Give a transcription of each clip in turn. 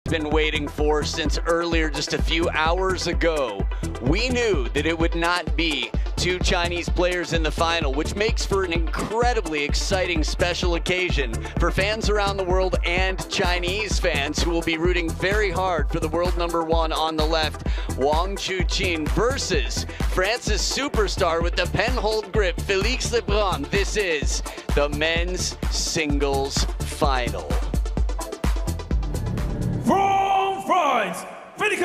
been waiting for since earlier, just a few hours ago. We knew that it would not be two Chinese players in the final, which makes for an incredibly exciting special occasion for fans around the world and Chinese fans who will be rooting very hard for the world #1 on the left, Wang Chuqin, versus France's superstar with the pen-hold grip, Felix LeBruN. This is the men's singles final. From France, Felix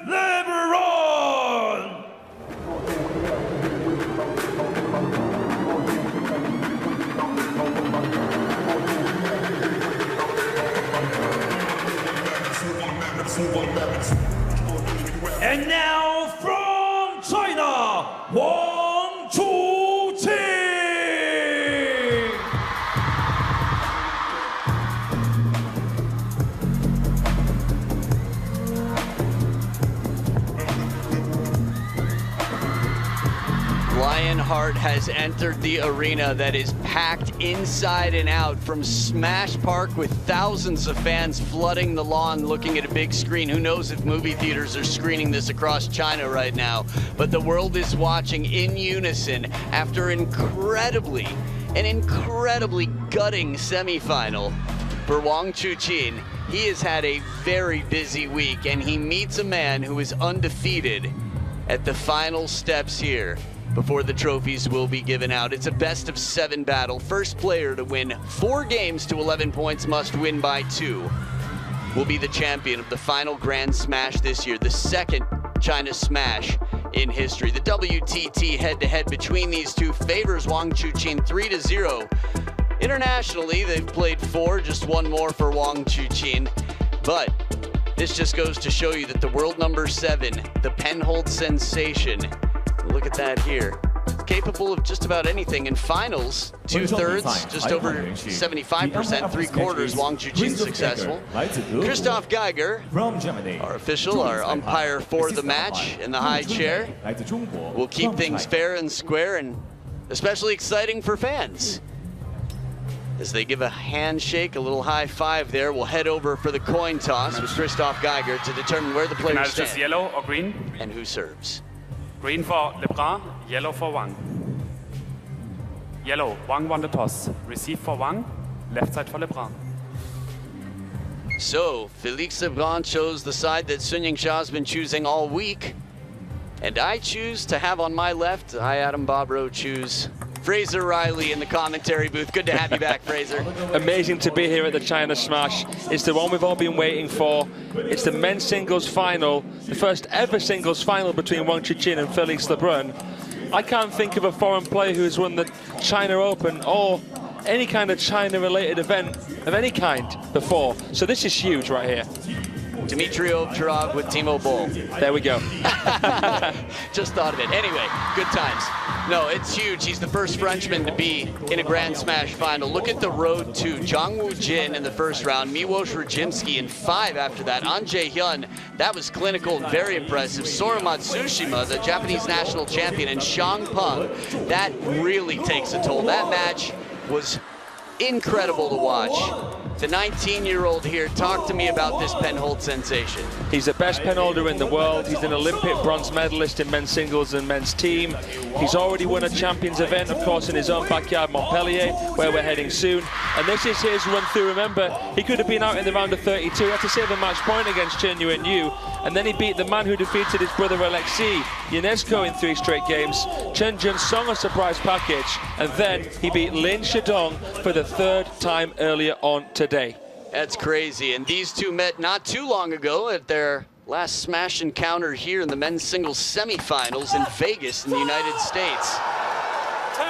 LeBruN! And now from China, Wang Chuqin! Lionheart has entered the arena that is packed inside and out from Smash Park with thousands of fans flooding the lawn looking at a big screen. Who knows if movie theaters are screening this across China right now, but the world is watching in unison after an incredibly gutting semifinal for Wang Chuqin. He has had a very busy week and he meets a man who is undefeated at the final steps here before the trophies will be given out. It's a best-of-7 battle. First player to win 4 games to 11 points must win by 2. Will be the champion of the final Grand Smash this year, the second China Smash in history. The WTT head-to-head between these two favors Wang Chuqin 3-0. Internationally, they've played 4, just 1 more for Wang Chuqin. But this just goes to show you that the world #7, the pen-hold sensation, look at that here, capable of just about anything. In finals, 2/3, just over 75%, 3/4, Wang Chuqin successful. Christoph Geiger, our official, our umpire for the match in the high chair, will keep things fair and square and especially exciting for fans. As they give a handshake, a little high five there, we'll head over for the coin toss with Christoph Geiger to determine where the players stand. Yellow or green? And who serves. Green for LeBruN, yellow for Wang. Yellow, Wang won the toss. Receive for Wang, left side for LeBruN. So, Felix LeBruN chose the side that Sun Yingxia's been choosing all week. And I choose to have on my left, I, Adam Bobrow, choose Fraser Riley in the commentary booth. Good to have you back, Fraser. Amazing to be here at the China Smash. It's the one we've all been waiting for. It's the men's singles final, the first ever singles final between Wang Chuqin and Felix LeBruN. I can't think of a foreign player who has won the China Open or any kind of China-related event of any kind before. So this is huge right here. Dmitry Ovcharov with Timo Boll. There we go. Just thought of it. Anyway, good times. No, it's huge. He's the first Frenchman to be in a Grand Smash final. Look at the road to Jongwoo Jin in the first round, Miłosz Radzimski in 5 after that. An Jae-hyun, that was clinical and very impressive. Sora Matsushima, the Japanese national champion, and Shang Peng, that really takes a toll. That match was incredible to watch. The 19-year-old here, talk to me about this pen-hold sensation. He's the best pen holder in the world. He's an Olympic bronze medalist in men's singles and men's team. He's already won a champions event, of course, in his own backyard, Montpellier, where we're heading soon. And this is his run through. Remember, he could have been out in the round of 32. He had to save a match point against Chen Yuan-Yu. And then he beat the man who defeated his brother Alexei, UNESCO, in 3 straight games. Chen Junsong, a surprise package. And then he beat Lin Shidong for the 3rd time earlier on today. That's crazy. And these two met not too long ago at their last Smash encounter here in the men's singles semifinals in Vegas in the United States.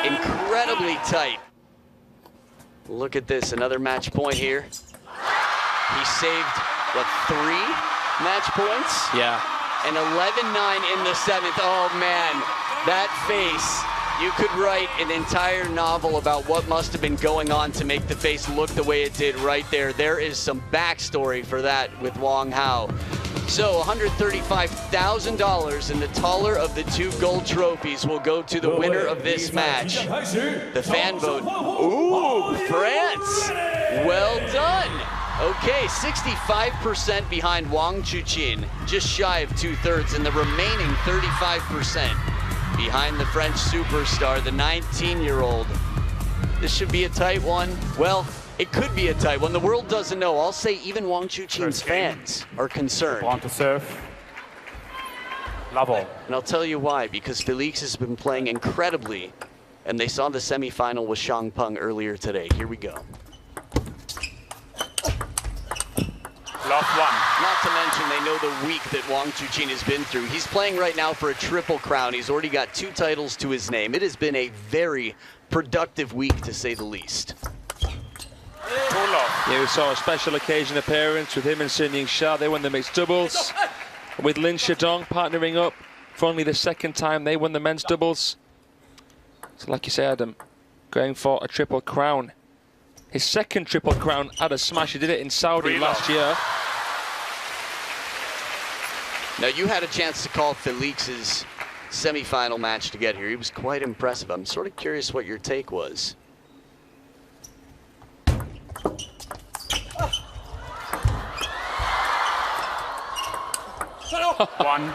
Incredibly tight. Look at this, another match point here. He saved, what, 3 match points? Yeah. And 11-9 in the 7th. Oh man, that face. You could write an entire novel about what must have been going on to make the face look the way it did right there. There is some backstory for that with Wang Hao. So $135,000 and the taller of the 2 gold trophies will go to the winner of this match. The fan vote. Ooh, France. Well done. Okay, 65% behind Wang Chuqin, just shy of 2/3, and the remaining 35% behind the French superstar, the 19-year-old. This should be a tight one. Well, it could be a tight one. The world doesn't know. I'll say even Wang Chuqin's fans are concerned. LeBrun to serve. Level. And I'll tell you why, because Felix has been playing incredibly, and they saw the semifinal with Shang Peng earlier today. Here we go. Love one. Not to mention, they know the week that Wang Chuqin has been through. He's playing right now for a triple crown. He's already got 2 titles to his name. It has been a very productive week, to say the least. Yeah, we saw a special occasion appearance with him and Sun Ying-sha. They won the mixed doubles. With Lin Shidong partnering up for only the 2nd time they won the men's doubles. So like you say, Adam, going for a triple crown. His 2nd triple crown at a smash. He did it in Saudi last year. Now, you had a chance to call Felix's semi-final match to get here. He was quite impressive. I'm sort of curious what your take was.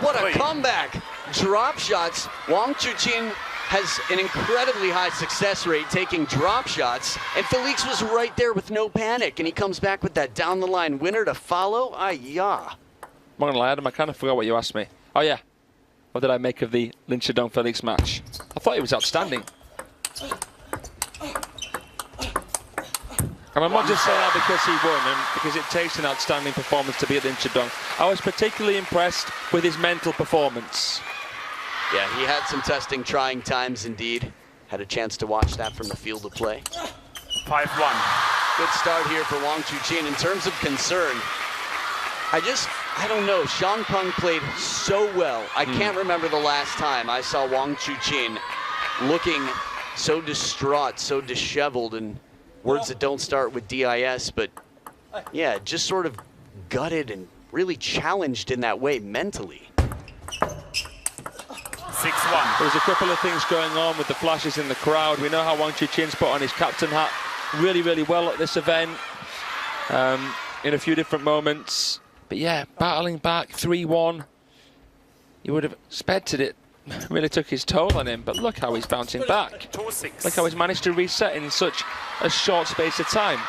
What a comeback! Drop shots. Wang Chuqin has an incredibly high success rate taking drop shots, and Felix was right there with no panic, and he comes back with that down-the-line winner to follow. Ay-yah. I'm not gonna lie, Adam, I kind of forgot what you asked me. Oh yeah, what did I make of the Lin Shidong Felix match? I thought he was outstanding. And I'm not just saying that because he won, and because it takes an outstanding performance to beat Lin Shidong. I was particularly impressed with his mental performance. Yeah, he had some testing, trying times indeed. Had a chance to watch that from the field of play. 5-1. Good start here for Wang Chuqin. In terms of concern, I don't know, Shang Peng played so well. I can't remember the last time I saw Wang Chuqin looking so distraught, so disheveled, and words that don't start with DIS, but yeah, just sort of gutted and really challenged in that way mentally. 6-1. There's a couple of things going on with the flashes in the crowd. We know how Wang Chuqin's put on his captain hat really, really well at this event in a few different moments. But yeah, battling back 3-1. You would have expected it. Really took his toll on him, but look how he's bouncing back. 2-6. Look how he's managed to reset in such a short space of time.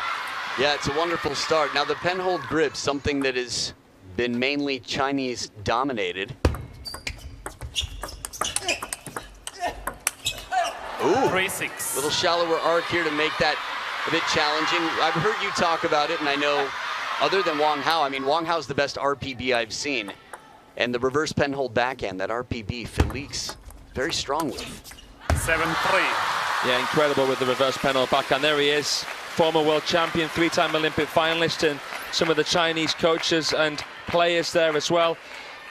Yeah, it's a wonderful start. Now the penhold grip, something that has been mainly Chinese dominated. Ooh, 3-6. little shallower arc here to make that a bit challenging. I've heard you talk about it, and I know other than Wang Hao, I mean, Wang Hao's the best RPB I've seen. And the reverse penhold backhand, that RPB, Felix, very strong with. 7-3. Yeah, incredible with the reverse penhold backhand. There he is, former world champion, 3-time Olympic finalist, and some of the Chinese coaches and players there as well.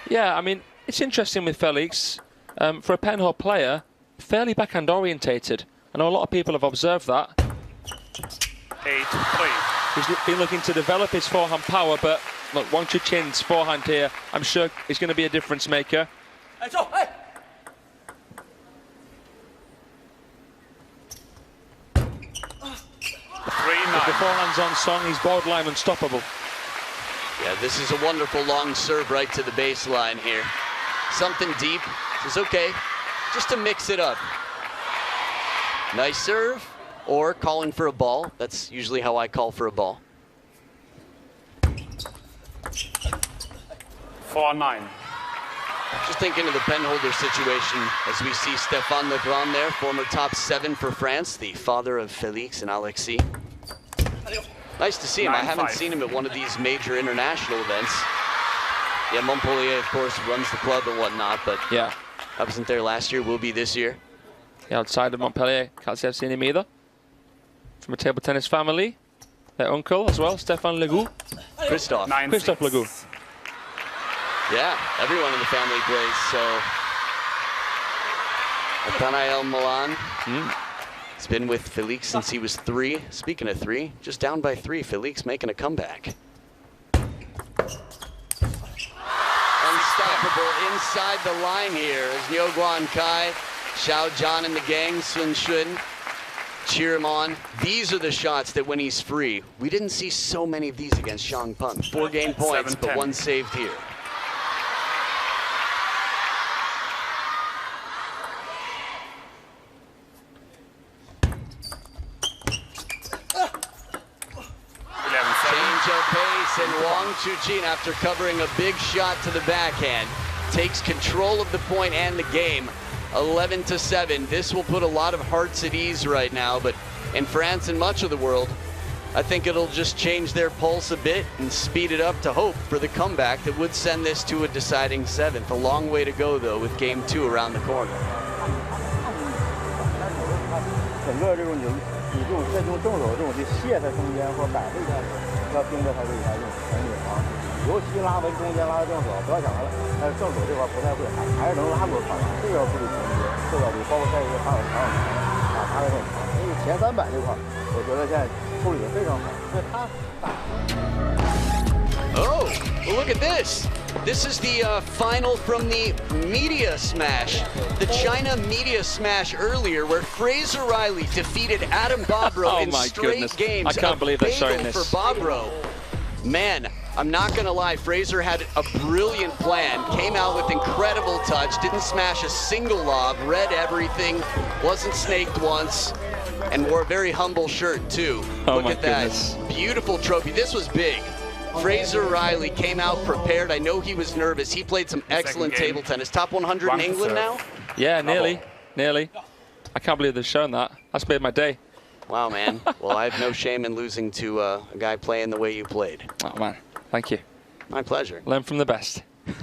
Yeah, I mean, it's interesting with Felix. For a penhold player, fairly backhand orientated. I know a lot of people have observed that. 8-3. He's been looking to develop his forehand power, but look, Wang Chuqin's forehand here, I'm sure is going to be a difference maker. 3-9. If the forehand's on song, he's borderline unstoppable. Yeah, this is a wonderful long serve right to the baseline here. Something deep. It's okay, just to mix it up. Nice serve, or calling for a ball. That's usually how I call for a ball. 4-9. Just thinking of the penholder situation as we see Stéphane LEBRUN there, former top 7 for France, the father of Felix and Alexis. Nice to see him. I haven't seen him at one of these major international events. Yeah, Montpellier, of course, runs the club and whatnot, but Yeah. I wasn't there last year, will be this year. Yeah, outside of Montpellier, can't say I've seen him either. From a table tennis family. Their uncle as well, Stéphane Legout. Christophe. 9-6. Christophe Legout. Yeah, everyone in the family plays, so. Nathanael Milan. He's been with Felix since he was 3. Speaking of 3, just down by 3, Felix making a comeback. Unstoppable inside the line here as Yo Guan Kai, Xiao Zhan and the gang, Sun Shun, cheer him on. These are the shots that when he's free, we didn't see so many of these against Xiang Peng. 4 game points, but 1 saved here. Change of pace, and Wang Chuqin, after covering a big shot to the backhand, takes control of the point and the game. 11-7. This will put a lot of hearts at ease right now, but in France and much of the world, I think it'll just change their pulse a bit and speed it up to hope for the comeback that would send this to a deciding 7th. A long way to go, though, with game 2 around the corner. 整个这种你在这种正手这种去卸在中间或摆这个，要盯着他这一下用全力啊，尤其拉回中间拉到正手，不要想他正手这块不太会，还是能拉过他的，这个要注意情节，这个包括在一个还有他的问题，所以前300这块，我觉得现在处理得非常好，因为他打。 Oh, well, look at this. This is the final from the Media Smash, the China Media Smash earlier, where Fraser Riley defeated Adam Bobrow in straight games. I can't believe they're showing this. For Bobrow. Man, I'm not gonna lie, Fraser had a brilliant plan, came out with incredible touch, didn't smash a single lob, read everything, wasn't snaked once, and wore a very humble shirt too. Look at that, beautiful trophy. This was big. Fraser Riley came out prepared. I know he was nervous. He played some excellent table tennis. Top 100 in England now? Yeah, nearly. I can't believe they've shown that. That's made my day. Wow, man. Well, I have no shame in losing to a guy playing the way you played. Oh, man. Thank you. My pleasure. Learn from the best. 1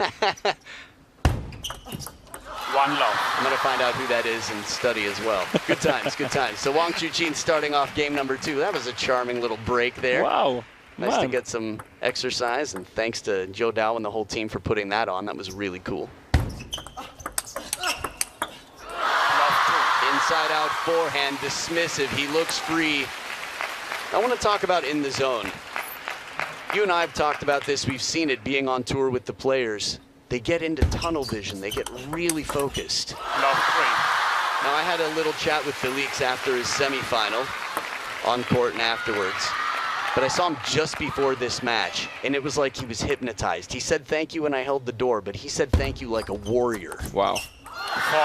love. I'm going to find out who that is and study as well. Good times, good times. So Wang Chuqin starting off game number 2. That was a charming little break there. Wow. Nice to get some exercise, and thanks to Joe Dow and the whole team for putting that on. That was really cool. Inside out forehand, dismissive. He looks free. I want to talk about in the zone. You and I have talked about this. We've seen it being on tour with the players. They get into tunnel vision. They get really focused. Now, I had a little chat with Felix after his semifinal on court and afterwards. But I saw him just before this match, and it was like he was hypnotized. He said thank you when I held the door, but he said thank you like a warrior. Wow.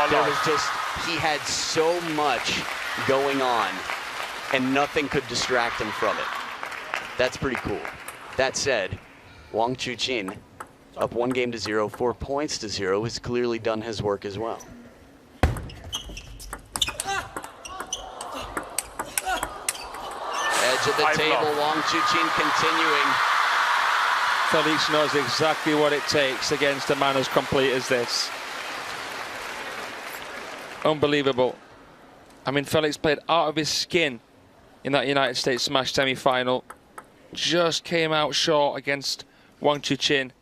There was just, he had so much going on, and nothing could distract him from it. That's pretty cool. That said, Wang Chuqin, up 1-0, 4 points to 0, has clearly done his work as well. Edge of the table, Wang Chuqin continuing. Felix knows exactly what it takes against a man as complete as this. Unbelievable. I mean, Felix played out of his skin in that United States Smash semi-final. Just came out short against Wang Chuqin.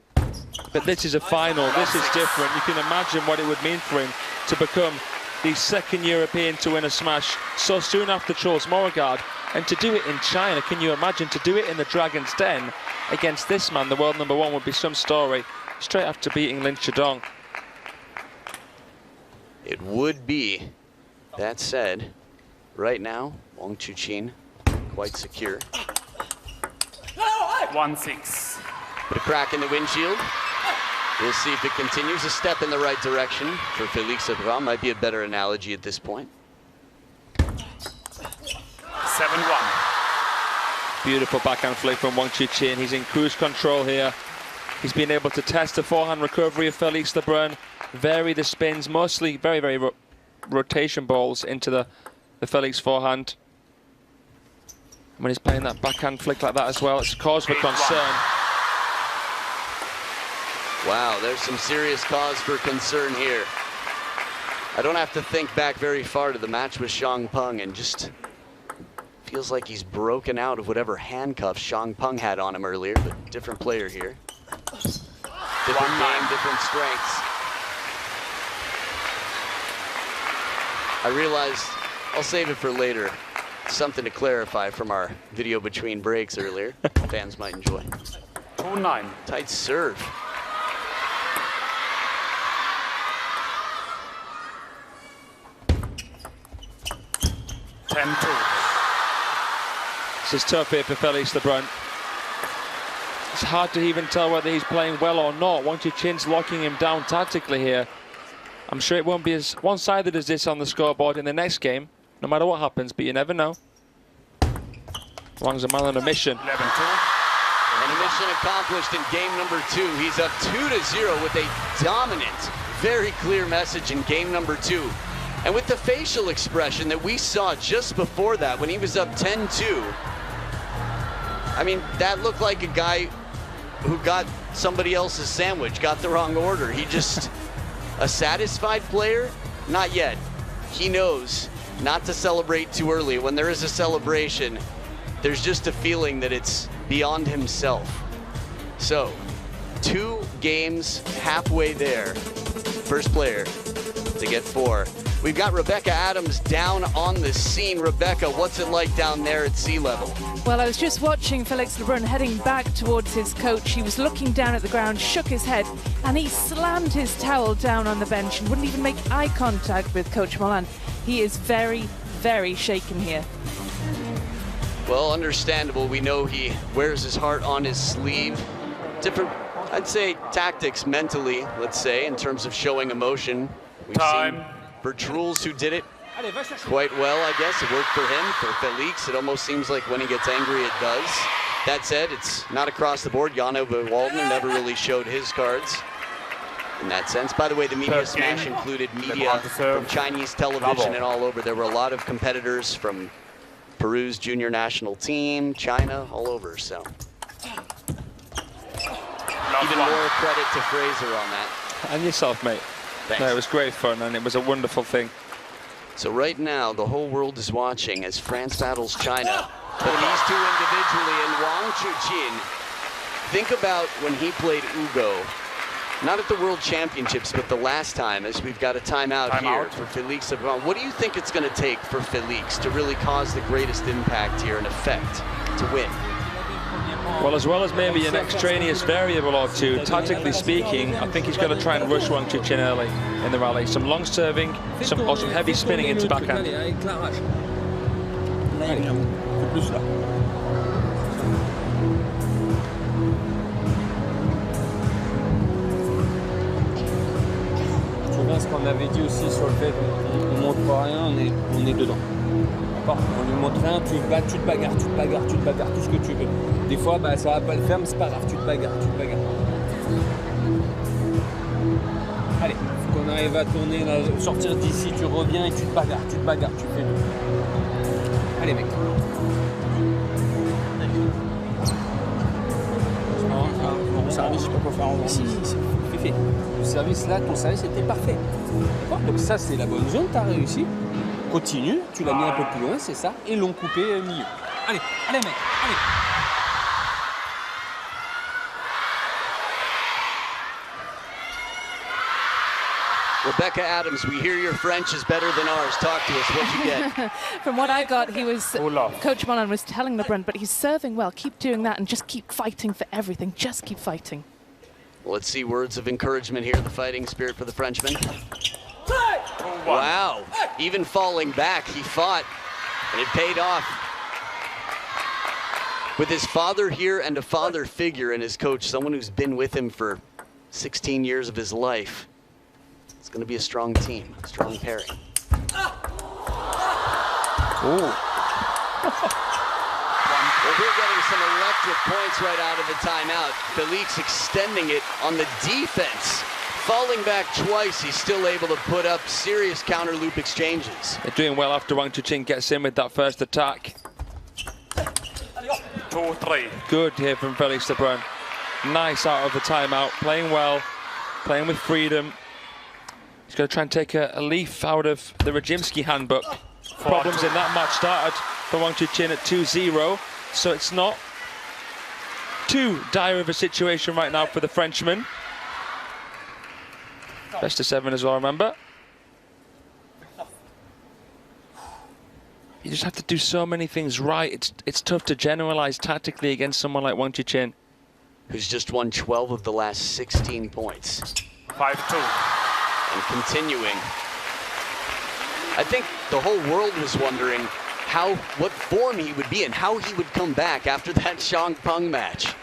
But this is a final. This is different. You can imagine what it would mean for him to become the 2nd European to win a Smash so soon after Charles Beauregard. And to do it in China, can you imagine? To do it in the Dragon's Den against this man, the world #1, would be some story. Straight after beating Lin Chudong. It would be. That said, right now, Wang Chuqin quite secure. 1-6. Put a crack in the windshield. We'll see if it continues. A step in the right direction for Felix LEBRUN might be a better analogy at this point. 7-1. Beautiful backhand flick from Wang Chuqin. He's in cruise control here. He's been able to test the forehand recovery of Felix LEBRUN, vary the spins, mostly very rotation balls into the Felix forehand. And when he's playing that backhand flick like that as well, it's a cause for concern. Wow, there's some serious cause for concern here. I don't have to think back very far to the match with Xiang Peng, and just feels like he's broken out of whatever handcuffs Xiang Peng had on him earlier, but different player here. Different game, different strengths. I realized I'll save it for later. Something to clarify from our video between breaks earlier. Fans might enjoy. 2-9. Tight serve. Ten-2. This is tough here for Felix LeBrun. It's hard to even tell whether he's playing well or not. Wang Chuqin's locking him down tactically here. I'm sure it won't be as one-sided as this on the scoreboard in the next game, no matter what happens, but you never know. Wang's a man on a mission. 11-2. And a mission accomplished in game number 2. He's up 2-0 with a dominant, very clear message in game number 2. And with the facial expression that we saw just before that, when he was up 10-2, I mean, that looked like a guy who got somebody else's sandwich, got the wrong order. He just, a satisfied player? Not yet. He knows not to celebrate too early. When there is a celebration, there's just a feeling that it's beyond himself. So, 2 games halfway there. First player to get 4. We've got Rebecca Adams down on the scene. Rebecca, what's it like down there at sea level? Well, I was just watching Felix LeBrun heading back towards his coach. He was looking down at the ground, shook his head, and he slammed his towel down on the bench and wouldn't even make eye contact with Coach Molan. He is very, very shaken here. Well, understandable. We know he wears his heart on his sleeve. Different, I'd say, tactics mentally, let's say, in terms of showing emotion. We've seen Bertruls who did it quite well, I guess. It worked for him. For Felix, it almost seems like when he gets angry, it does. That said, it's not across the board. Jano Waldner never really showed his cards in that sense. By the way, the media smash included media from Chinese television and all over. There were a lot of competitors from Peru's junior national team, China, all over, so. Even more credit to Fraser on that. And yourself, mate. Thanks. No, it was great fun, and it was a wonderful thing. So right now, the whole world is watching as France battles China. But these two individually, and Wang Chuqin, think about when he played Ugo. Not at the World Championships, but the last time, as we've got a timeout here for Felix LeBrun. What do you think it's going to take for Felix to really cause the greatest impact here and effect to win? Well, as well as maybe an extraneous variable or two, tactically speaking, I think he's going to try and rush Wang Chuqin early in the rally. Some long serving, some heavy spinning into backhand. Tu vois ce qu'on avait dit aussi sur le fait qu'on montre pas rien, on est dedans. On lui montre rien, tu te bagarres, tu te bagarres, tu te bagarres, tout ce que tu veux. Des fois, bah, ça va pas le faire, mais c'est pas grave, tu te bagarres, tu te bagarres. Allez, faut qu'on arrive à tourner, là, sortir d'ici, tu reviens et tu te bagarres, tu fais tout. Allez, mec. Mon service, je sais pas quoi faire en Si, c'est fait. Le service là, ton service était parfait. D'accord ? Donc ça, c'est la bonne zone, t'as réussi. Continue, tu l'as mis un peu plus loin, c'est ça, et l'ont coupé au milieu. Allez, allez mec, allez. Rebecca Adams, we hear your French is better than ours. Talk to us, what'd you get? From what I got, he was, Coach Molan was telling LeBrun, but he's serving well, keep doing that and just keep fighting for everything, just keep fighting. Well, let's see words of encouragement here, the fighting spirit for the Frenchman. Wow, even falling back, he fought, and it paid off. With his father here and a father figure in his coach, someone who's been with him for 16 years of his life, it's going to be a strong team, a strong pairing. Well, we're getting some electric points right out of the timeout. Felix extending it on the defense. Falling back twice, he's still able to put up serious counter loop exchanges. They're doing well after Wang Chuqin gets in with that first attack. 2-3. Good here from Felix LeBrun. Nice out of the timeout, playing well, playing with freedom. He's going to try and take a leaf out of the Radzimski handbook. Problems in that match started for Wang Chuqin at 2-0, so it's not too dire of a situation right now for the Frenchman. Best of 7 as well, remember. You just have to do so many things right. It's tough to generalize tactically against someone like Wang Chuqin, who's just won 12 of the last 16 points. 5-2. And continuing. I think the whole world was wondering what form he would be and how he would come back after that Peng match.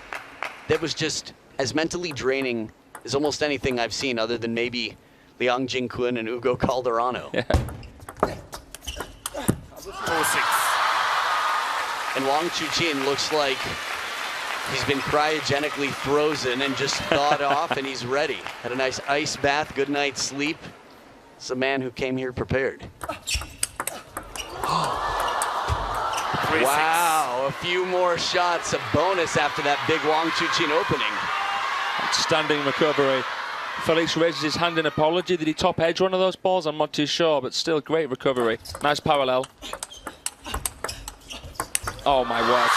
That was just as mentally draining as almost anything I've seen, other than maybe Liang Jingquan and Hugo Calderano. Yeah. 4-6. And Wang Chuqin looks like he's been cryogenically frozen and just thawed off, and he's ready. Had a nice ice bath, good night's sleep. It's a man who came here prepared. Wow, a few more shots, a bonus after that big Wang Chuqin opening. Outstanding recovery. Felix raises his hand in apology. Did he top edge one of those balls? I'm not too sure, but still great recovery. Nice parallel. Oh my word.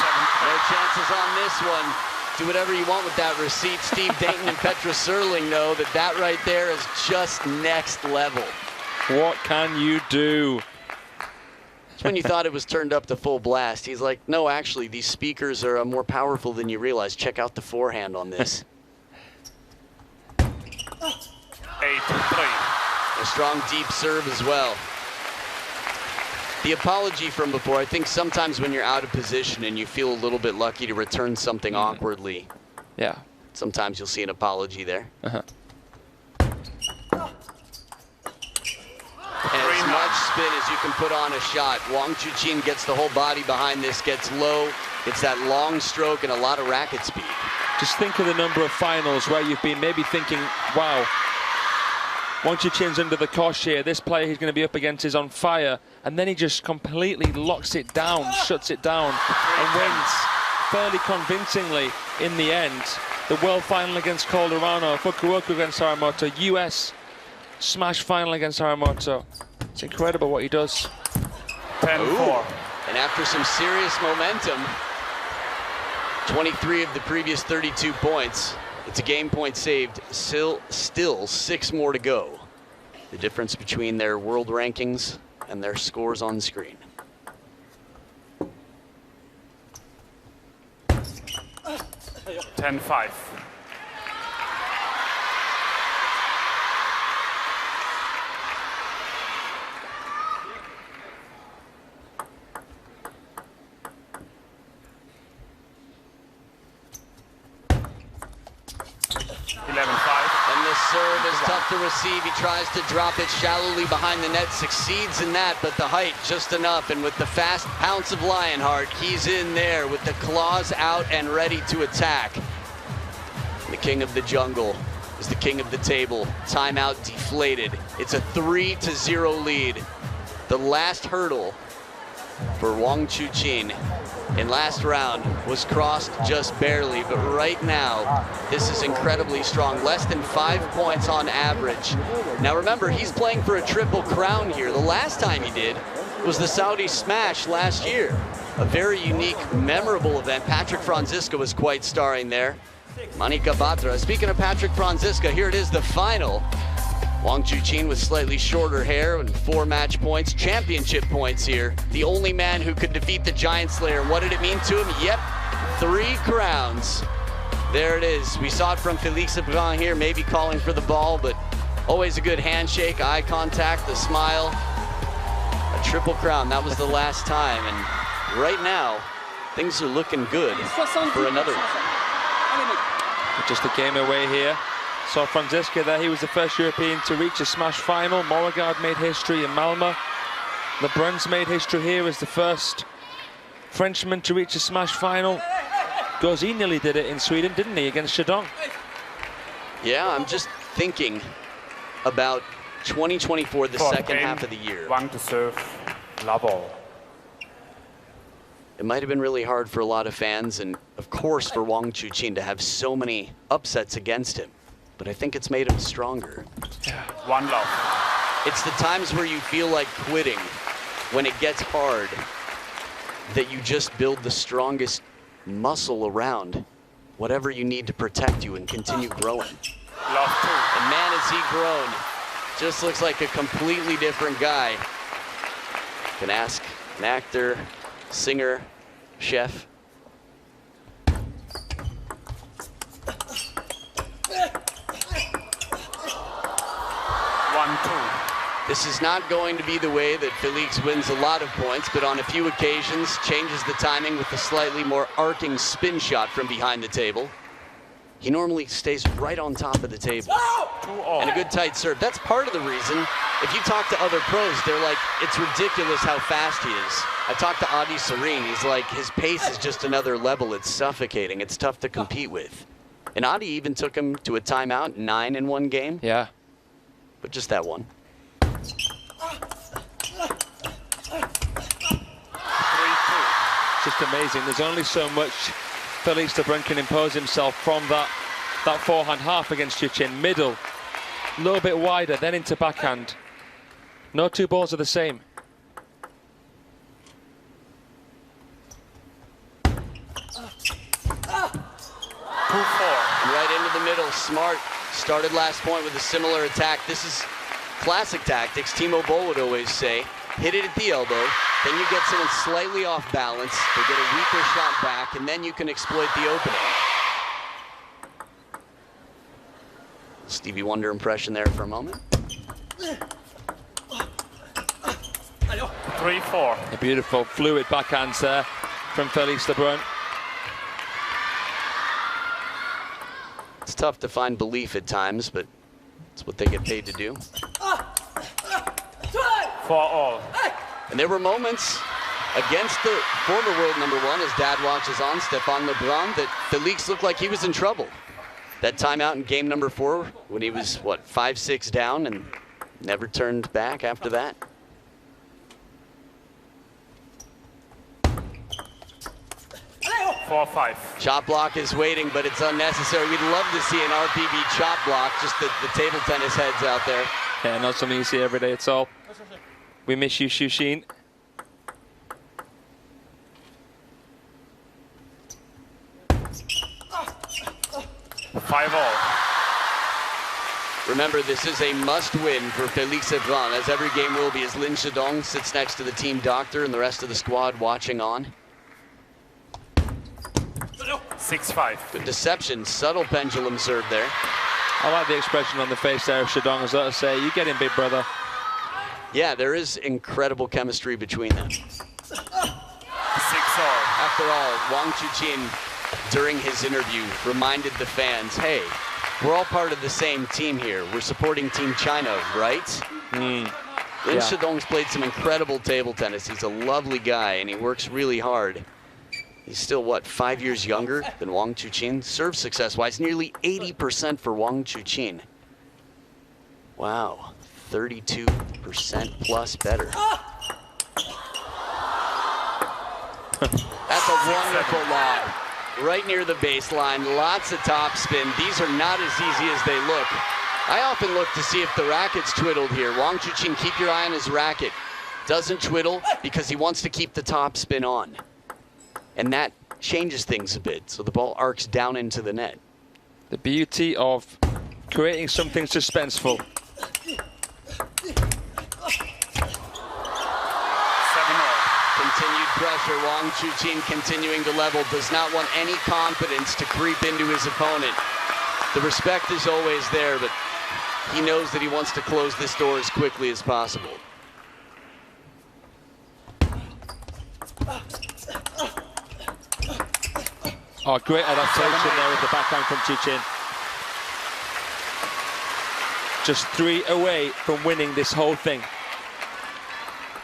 No chances on this one. Do whatever you want with that receipt. Steve Dayton and Petra Serling know that that right there is just next level. What can you do? It's when you thought it was turned up to full blast. He's like, no, actually, these speakers are more powerful than you realize. Check out the forehand on this. 8-3. A strong deep serve as well. The apology from before, I think sometimes when you're out of position and you feel a little bit lucky to return something awkwardly, Yeah. sometimes you'll see an apology there. Uh-huh. And as much spin as you can put on a shot. Wang Chuqin gets the whole body behind this, gets low, gets that long stroke and a lot of racket speed. Just think of the number of finals where you've been maybe thinking, wow, Wang Chuqin's under the cosh here. This player he's going to be up against is on fire. And then he just completely locks it down, shuts it down, and wins fairly convincingly in the end. The world final against Calderano, Fukuoka against Haramoto, US smash final against Haramoto. It's incredible what he does. 10-4. And after some serious momentum, 23 of the previous 32 points. It's a game point saved, still 6 more to go. The difference between their world rankings and their scores on screen. $10-5. And the serve is tough to receive. He tries to drop it shallowly behind the net, succeeds in that, but the height just enough. And with the fast pounce of Lionheart, he's in there with the claws out and ready to attack. The king of the jungle is the king of the table. Timeout deflated. It's a 3-0 lead. The last hurdle for Wang Chuqin in last round was crossed just barely, but right now this is incredibly strong. Less than 5 points on average. Now remember, he's playing for a triple crown here. The last time he did was the Saudi Smash last year. A very unique, memorable event. Patrick Franziska was quite starring there. Manika Batra. Speaking of Patrick Franziska, here it is, the final. Wang Chuqin with slightly shorter hair and 4 match points, championship points here. The only man who could defeat the Giant Slayer. What did it mean to him? Yep, 3 crowns. There it is. We saw it from Felix LEBRUN here, maybe calling for the ball, but always a good handshake, eye contact, a smile. A triple crown, that was the last time. And right now, things are looking good for another one. Just a game away here. Saw Franziska there, he was the first European to reach a smash final. Morregard made history in Malmö. LeBrun's made history here as the first Frenchman to reach a smash final. Gauzy nearly did it in Sweden, didn't he, against Shadong? Yeah, I'm just thinking about 2024, the second half of the year. Wang to serve, love all. It might have been really hard for a lot of fans, and of course for Wang Chuqin to have so many upsets against him. But I think it's made him stronger. One love. It's the times where you feel like quitting, when it gets hard, that you just build the strongest muscle around whatever you need to protect you and continue growing. Love two. And man, has he grown. Just looks like a completely different guy. You can ask an actor, singer, chef. 1-2. This is not going to be the way that Felix wins a lot of points, but on a few occasions changes the timing with a slightly more arcing spin shot from behind the table. He normally stays right on top of the table. And a good tight serve. That's part of the reason. If you talk to other pros, they're like, it's ridiculous how fast he is. I talked to Adi Serene. He's like, his pace is just another level. It's suffocating. It's tough to compete with. And Adi even took him to a timeout, 9 in one game. Yeah. But just that one. 3-2. Just amazing. There's only so much Felix LeBrun can impose himself from that forehand half against Chuqin. Middle, a little bit wider, then into backhand. No two balls are the same. Right into the middle. Smart started last point with a similar attack. This is classic tactics. Timo Boll would always say, hit it at the elbow, then you get someone slightly off balance, they get a weaker shot back, and then you can exploit the opening. Stevie Wonder impression there for a moment. 3-4. A beautiful fluid backhands there from Felix LeBrun. It's tough to find belief at times, but it's what they get paid to do. 4-all. And there were moments against the former world #1, as Dad watches on, Stéphane LeBrun, that Felix looked like he was in trouble. That timeout in game #4 when he was, what, 5-6 down and never turned back after that. Four, 5. Chop block is waiting, but it's unnecessary. We'd love to see an RPB chop block, just the table tennis heads out there. Yeah, not something you see every day at all. We miss you, Chuqin. Five all. Remember, this is a must-win for Felix LeBrun, as every game will be, as Lin Shidong sits next to the team doctor and the rest of the squad watching on. 6-5. Good deception, subtle pendulum serve there. I like the expression on the face there of Shidong, as though to say, you get in, big brother. Yeah, there is incredible chemistry between them. 6-all. After all, Wang Chuqin, during his interview, reminded the fans, hey, we're all part of the same team here. We're supporting Team China, right? Lin Shidong's played some incredible table tennis. He's a lovely guy, and he works really hard. He's still, what, 5 years younger than Wang Chuqin? Serve success-wise, nearly 80% for Wang Chuqin. Wow, 32% plus better. That's a wonderful lob. Right near the baseline, lots of topspin. These are not as easy as they look. I often look to see if the racket's twiddled here. Wang Chuqin, keep your eye on his racket. Doesn't twiddle because he wants to keep the topspin on. And that changes things a bit, so the ball arcs down into the net. The beauty of creating something suspenseful. 7-all. Continued pressure, Wang Chuqin continuing to level, does not want any confidence to creep into his opponent. The respect is always there, but he knows that he wants to close this door as quickly as possible. Oh, great adaptation there with the backhand from Chuqin. Just 3 away from winning this whole thing.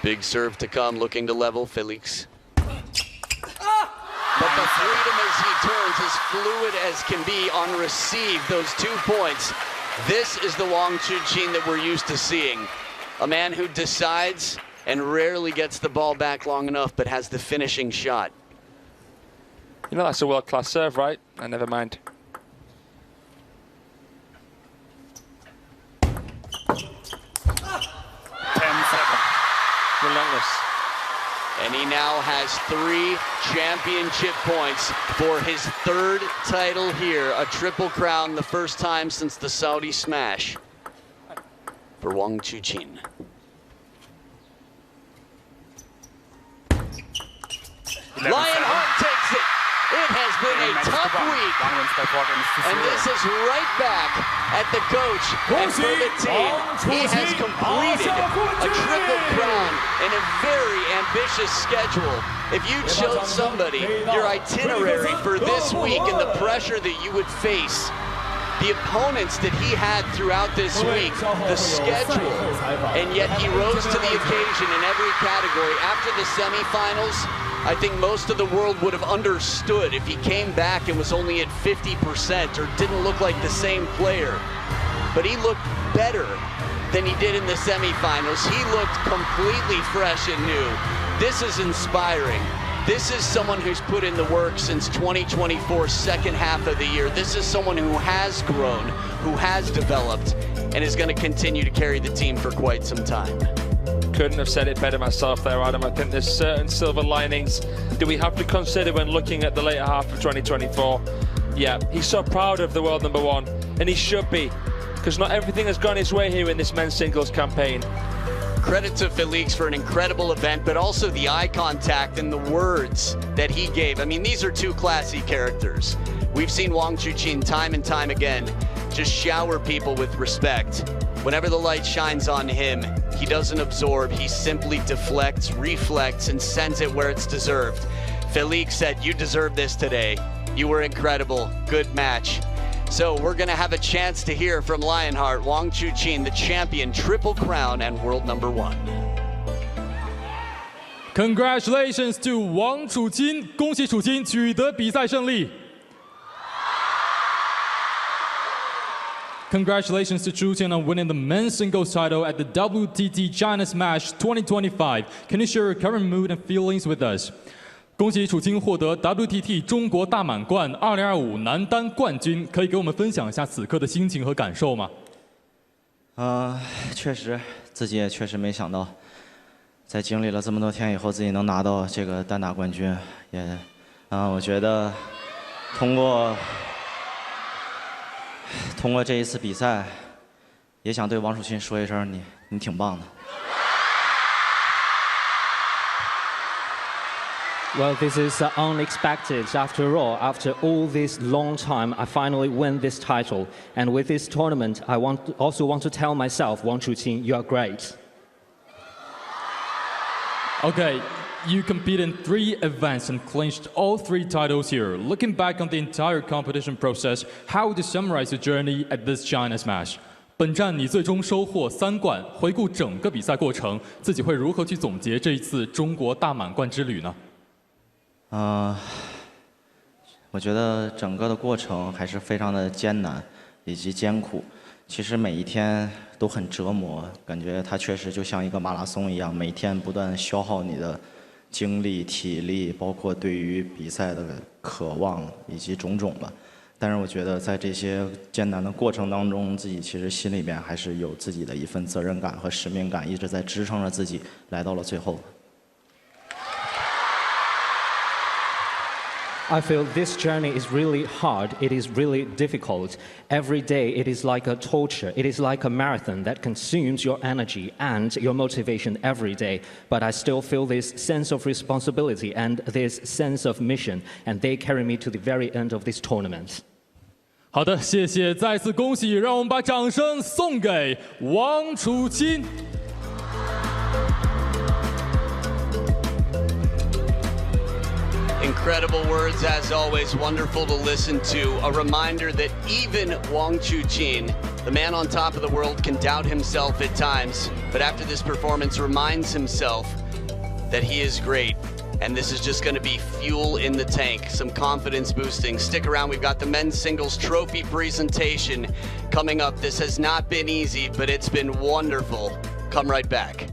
Big serve to come, looking to level Felix. But the freedom as he turns, as fluid as can be on receive, those 2 points. This is the Wang Chuqin that we're used to seeing. A man who decides and rarely gets the ball back long enough, but has the finishing shot. You know, that's a world-class serve, right? Never mind. 10-7. Relentless. And he now has 3 championship points for his 3rd title here. A triple crown, the first time since the Saudi smash for Wang Chuqin. Lionheart takes it. It has been a tough week. And this is right back at the coach and for the team. He has completed a triple crown in a very ambitious schedule. If you chose somebody, your itinerary for this week and the pressure that you would face, the opponents that he had throughout this week, the schedule, and yet he rose to the occasion in every category. After the semifinals, I think most of the world would have understood if he came back and was only at 50% or didn't look like the same player. But he looked better than he did in the semifinals. He looked completely fresh and new. This is inspiring. This is someone who's put in the work since 2024, second half of the year. This is someone who has grown, who has developed, and is going to continue to carry the team for quite some time. Couldn't have said it better myself there, Adam. I think there's certain silver linings that we have to consider when looking at the later half of 2024. Yeah, he's so proud of the world number one, and he should be, because not everything has gone his way here in this men's singles campaign. Credit to Felix for an incredible event, but also the eye contact and the words that he gave. I mean, these are two classy characters. We've seen Wang Chuqin time and time again just shower people with respect. Whenever the light shines on him, he doesn't absorb, he simply deflects, reflects, and sends it where it's deserved. Felix said, "You deserve this today. You were incredible. Good match." So we're going to have a chance to hear from Lionheart, Wang Chuqin, the champion, triple crown, and world number one. Congratulations to Wang Chuqin， 恭喜楚钦取得比赛胜利。Congratulations to Chuqin on winning the men's singles title at the WTT China Smash 2025. Can you share your current mood and feelings with us? 恭喜楚钦获得 WTT 中国大满贯2025男单冠军，可以给我们分享一下此刻的心情和感受吗？确实，自己也确实没想到，在经历了这么多天以后，自己能拿到这个单打冠军，也，我觉得通过这一次比赛，也想对王楚钦说一声，你挺棒的。Well, this is unexpected. After all this long time, I finally win this title. And with this tournament, I also want to tell myself, Wang Chuqin, you are great. Okay, you competed in 3 events and clinched all 3 titles here. Looking back on the entire competition process, how would you summarize your journey at this China Smash? 本站你最终收获3冠，回顾整个比赛过程，自己会如何去总结这一次中国大满贯之旅呢？我觉得整个的过程还是非常的艰难以及艰苦。其实每一天都很折磨，感觉它确实就像一个马拉松一样，每天不断消耗你的精力、体力，包括对于比赛的渴望以及种种吧。但是我觉得在这些艰难的过程当中，自己其实心里边还是有自己的一份责任感和使命感，一直在支撑着自己来到了最后。I feel this journey is really hard. It is really difficult. Every day it is like a torture. It is like a marathon that consumes your energy and your motivation every day. But I still feel this sense of responsibility and this sense of mission, and they carry me to the very end of this tournament. 好的，谢谢，再次恭喜，让我们把掌声送给王楚钦。Incredible words, as always, wonderful to listen to. A reminder that even Wang Chuqin, the man on top of the world, can doubt himself at times, but after this performance reminds himself that he is great. And this is just going to be fuel in the tank, some confidence boosting. Stick around, we've got the men's singles trophy presentation coming up. This has not been easy, but it's been wonderful. Come right back.